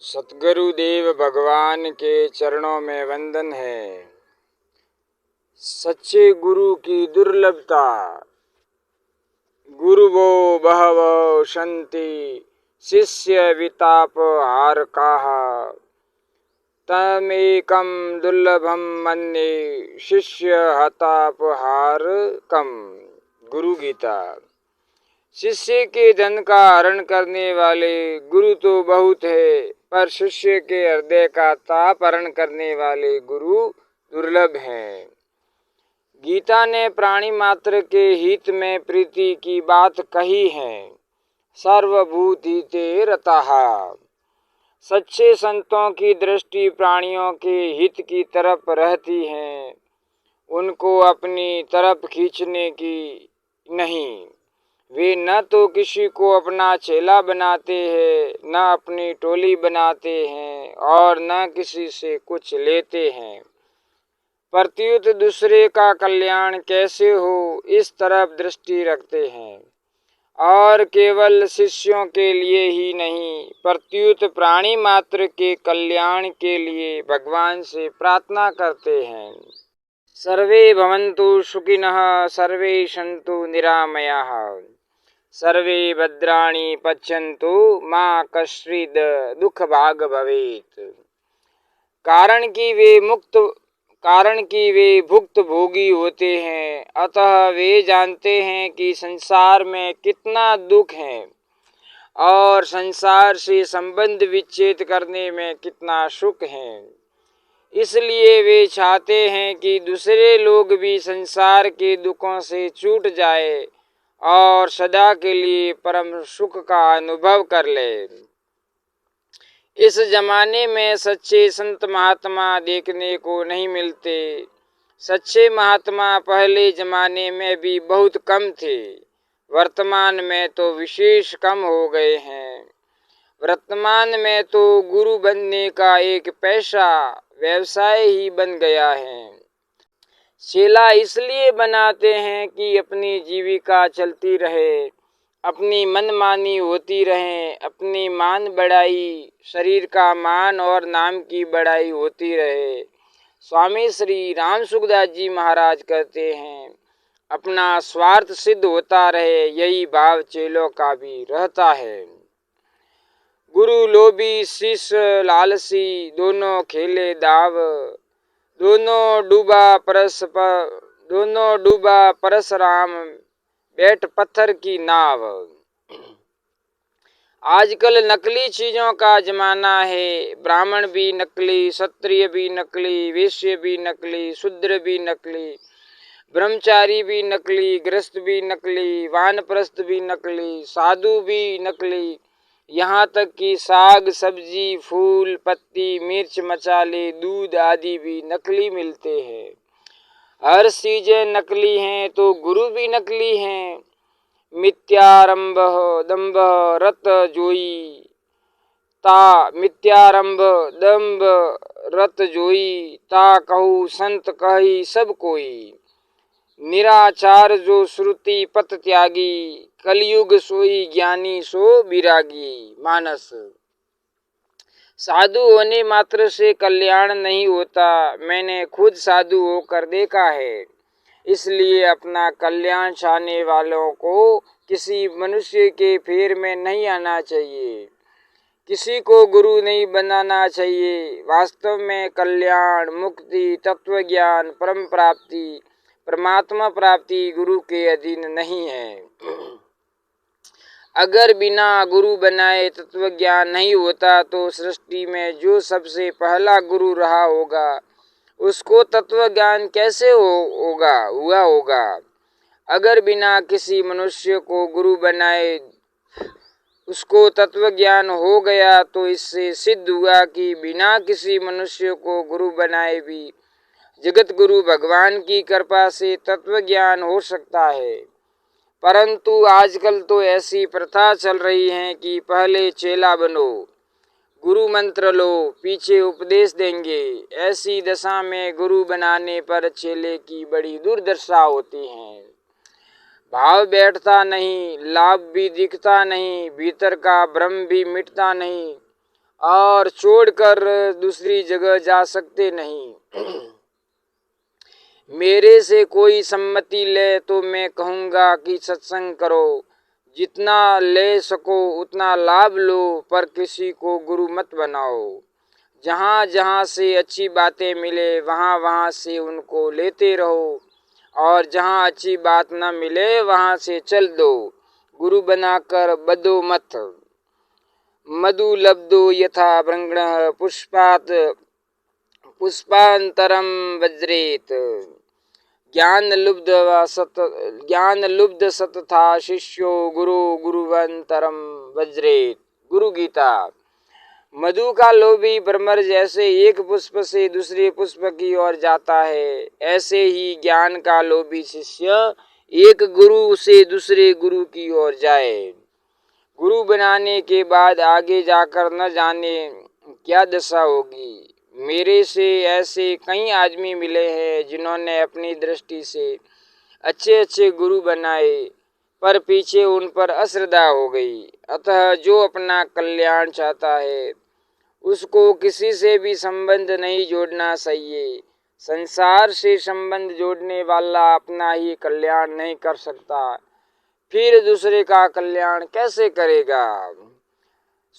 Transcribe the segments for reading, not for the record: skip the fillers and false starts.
सतगुरुदेव भगवान के चरणों में वंदन है। सच्चे गुरु की दुर्लभता। गुरुवो बहवो सन्ति शिष्य विताप हार काहा, तमेकं दुर्लभम मन्ये शिष्य हताप हार कम। गुरु गीता। शिष्य के धन का हरण करने वाले गुरु तो बहुत है, पर शिष्य के हृदय का ताप हरण करने वाले गुरु दुर्लभ हैं। गीता ने प्राणी मात्र के हित में प्रीति की बात कही है। सर्वभूतिते रतः। सच्चे संतों की दृष्टि प्राणियों के हित की तरफ रहती है, उनको अपनी तरफ खींचने की नहीं। वे न तो किसी को अपना चेला बनाते हैं, न अपनी टोली बनाते हैं और न किसी से कुछ लेते हैं। प्रत्युत दूसरे का कल्याण कैसे हो, इस तरफ दृष्टि रखते हैं और केवल शिष्यों के लिए ही नहीं, प्रत्युत प्राणी मात्र के कल्याण के लिए भगवान से प्रार्थना करते हैं। सर्वे भवन्तु सुखिनः, सर्वे सन्तु निरामयाः, सर्वे भद्राणि पश्यन्तु मा कश्चित् दुख भाग भवेत्। कारण कि वे भुक्त भोगी होते हैं, अतः वे जानते हैं कि संसार में कितना दुख है और संसार से संबंध विच्छेद करने में कितना सुख है। इसलिए वे चाहते हैं कि दूसरे लोग भी संसार के दुखों से छूट जाए और सदा के लिए परम सुख का अनुभव कर ले। इस जमाने में सच्चे संत महात्मा देखने को नहीं मिलते। सच्चे महात्मा पहले जमाने में भी बहुत कम थे, वर्तमान में तो विशेष कम हो गए हैं। वर्तमान में तो गुरु बनने का एक पैसा व्यवसाय ही बन गया है। चेला इसलिए बनाते हैं कि अपनी जीविका चलती रहे, अपनी मनमानी होती रहे, अपनी मान बढ़ाई, शरीर का मान और नाम की बढ़ाई होती रहे। स्वामी श्री राम सुखदास जी महाराज कहते हैं, अपना स्वार्थ सिद्ध होता रहे, यही भाव चेलों का भी रहता है। गुरु लोभी शिष्य लालसी, दोनों खेले दाव, दोनों डूबा परशुराम, बैठ पत्थर की नाव। आजकल नकली चीजों का जमाना है। ब्राह्मण भी नकली, क्षत्रिय भी नकली, वैश्य भी नकली, शूद्र भी नकली, ब्रह्मचारी भी नकली, गृहस्थ भी नकली, वानप्रस्थ भी नकली, साधु भी नकली, यहाँ तक कि साग सब्जी फूल पत्ती मिर्च मसाले दूध आदि भी नकली मिलते हैं। हर चीजें नकली हैं तो गुरु भी नकली हैं। मिथ्यारंभ दंभ रत जोई ता, मिथ्यारंभ दंभ रत जोई ता, कहू संत कही सब कोई। निराचार जो श्रुति पथ त्यागी, कलयुग सोई ज्ञानी सो विरागी। मानस। साधु होने मात्र से कल्याण नहीं होता, मैंने खुद साधु होकर देखा है। इसलिए अपना कल्याण चाहने वालों को किसी मनुष्य के फेर में नहीं आना चाहिए, किसी को गुरु नहीं बनाना चाहिए। वास्तव में कल्याण, मुक्ति, तत्व ज्ञान, परम प्राप्ति, परमात्मा प्राप्ति गुरु के अधीन नहीं है। अगर बिना गुरु बनाए तत्व ज्ञान नहीं होता तो सृष्टि में जो सबसे पहला गुरु रहा होगा, उसको तत्व ज्ञान कैसे हुआ होगा। अगर बिना किसी मनुष्य को गुरु बनाए उसको तत्व ज्ञान हो गया, तो इससे सिद्ध हुआ कि बिना किसी मनुष्य को गुरु बनाए भी जगत गुरु भगवान की कृपा से तत्व ज्ञान हो सकता है। परंतु आजकल तो ऐसी प्रथा चल रही है कि पहले चेला बनो, गुरु मंत्र लो, पीछे उपदेश देंगे। ऐसी दशा में गुरु बनाने पर चेले की बड़ी दुर्दशा होती है। भाव बैठता नहीं, लाभ भी दिखता नहीं, भीतर का भ्रम भी मिटता नहीं और छोड़कर दूसरी जगह जा सकते नहीं। मेरे से कोई सम्मति ले तो मैं कहूँगा कि सत्संग करो, जितना ले सको उतना लाभ लो, पर किसी को गुरु मत बनाओ। जहाँ जहाँ से अच्छी बातें मिले वहाँ वहाँ से उनको लेते रहो, और जहाँ अच्छी बात न मिले वहाँ से चल दो। गुरु बनाकर बदो मत। मधु लब्धो यथा ब्रह्मणः पुष्पात पुष्पांतरम वज्रेत। ज्ञान लुब्ध सत था शिष्यो गुरु गुरुवंतरम वज्रेत। गुरु गीता। मधु का लोभी भ्रमर जैसे एक पुष्प से दूसरे पुष्प की ओर जाता है, ऐसे ही ज्ञान का लोभी शिष्य एक गुरु से दूसरे गुरु की ओर जाए। गुरु बनाने के बाद आगे जाकर न जाने क्या दशा होगी। मेरे से ऐसे कई आदमी मिले हैं जिन्होंने अपनी दृष्टि से अच्छे अच्छे गुरु बनाए, पर पीछे उन पर अश्रद्धा हो गई। अतः जो अपना कल्याण चाहता है उसको किसी से भी संबंध नहीं जोड़ना चाहिए। संसार से संबंध जोड़ने वाला अपना ही कल्याण नहीं कर सकता, फिर दूसरे का कल्याण कैसे करेगा।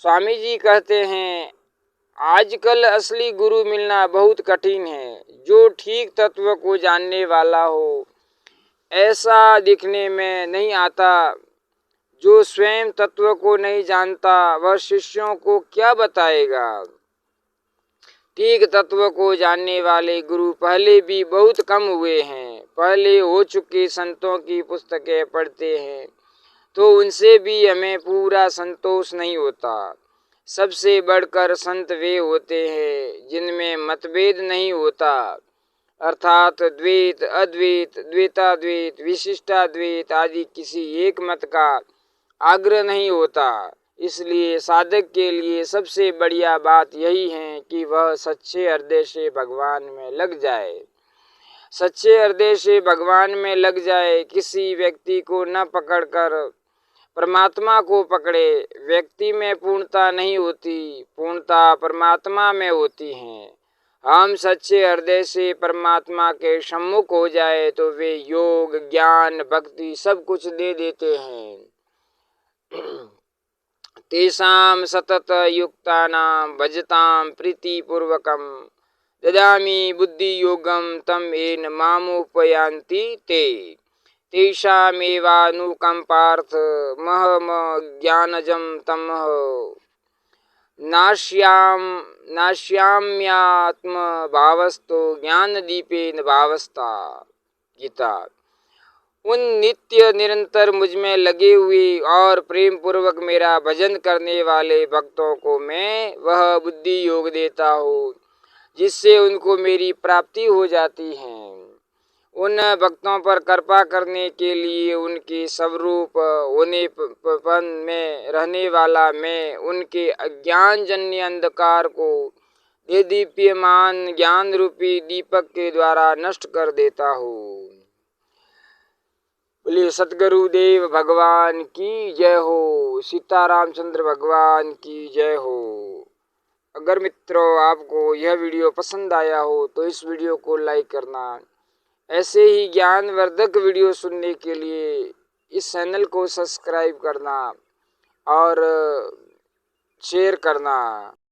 स्वामी जी कहते हैं, आजकल असली गुरु मिलना बहुत कठिन है। जो ठीक तत्व को जानने वाला हो ऐसा दिखने में नहीं आता। जो स्वयं तत्व को नहीं जानता वह शिष्यों को क्या बताएगा। ठीक तत्व को जानने वाले गुरु पहले भी बहुत कम हुए हैं। पहले हो चुके संतों की पुस्तकें पढ़ते हैं तो उनसे भी हमें पूरा संतोष नहीं होता। सबसे बढ़कर संत वे होते हैं जिनमें मतभेद नहीं होता, अर्थात द्वैत, अद्वैत, द्वैताद्वैत, विशिष्टाद्वैत आदि किसी एक मत का आग्रह नहीं होता। इसलिए साधक के लिए सबसे बढ़िया बात यही है कि वह सच्चे हृदय से भगवान में लग जाए। सच्चे हृदय से भगवान में लग जाए। किसी व्यक्ति को न पकड़कर परमात्मा को पकड़े। व्यक्ति में पूर्णता नहीं होती, पूर्णता परमात्मा में होती है। हम सच्चे हृदय से परमात्मा के सम्मुख हो जाए तो वे योग, ज्ञान, भक्ति सब कुछ दे देते हैं। तेषां सतत युक्तानां भजतां प्रीतिपूर्वकं ददामि बुद्धि योगम तम येन मामुपयान्ति ते। तेषामेवानुकंपार्थ महम ज्ञानजं तमः नाश्याम्यात्म भावस्तो ज्ञान दीपेन भावस्ता। गीता। उन नित्य निरंतर मुझ में लगे हुए और प्रेम पूर्वक मेरा भजन करने वाले भक्तों को मैं वह बुद्धि योग देता हूँ जिससे उनको मेरी प्राप्ति हो जाती है। उन भक्तों पर कृपा करने के लिए उनके स्वरूप होनेपन में रहने वाला मैं उनके अज्ञान जन्य अंधकार को दीप्यमान ज्ञान रूपी दीपक के द्वारा नष्ट कर देता हूँ। बोलिए सतगुरुदेव भगवान की जय हो। सीतारामचंद्र भगवान की जय हो। अगर मित्रों आपको यह वीडियो पसंद आया हो तो इस वीडियो को लाइक करना। ऐसे ही ज्ञानवर्धक वीडियो सुनने के लिए इस चैनल को सब्सक्राइब करना और शेयर करना।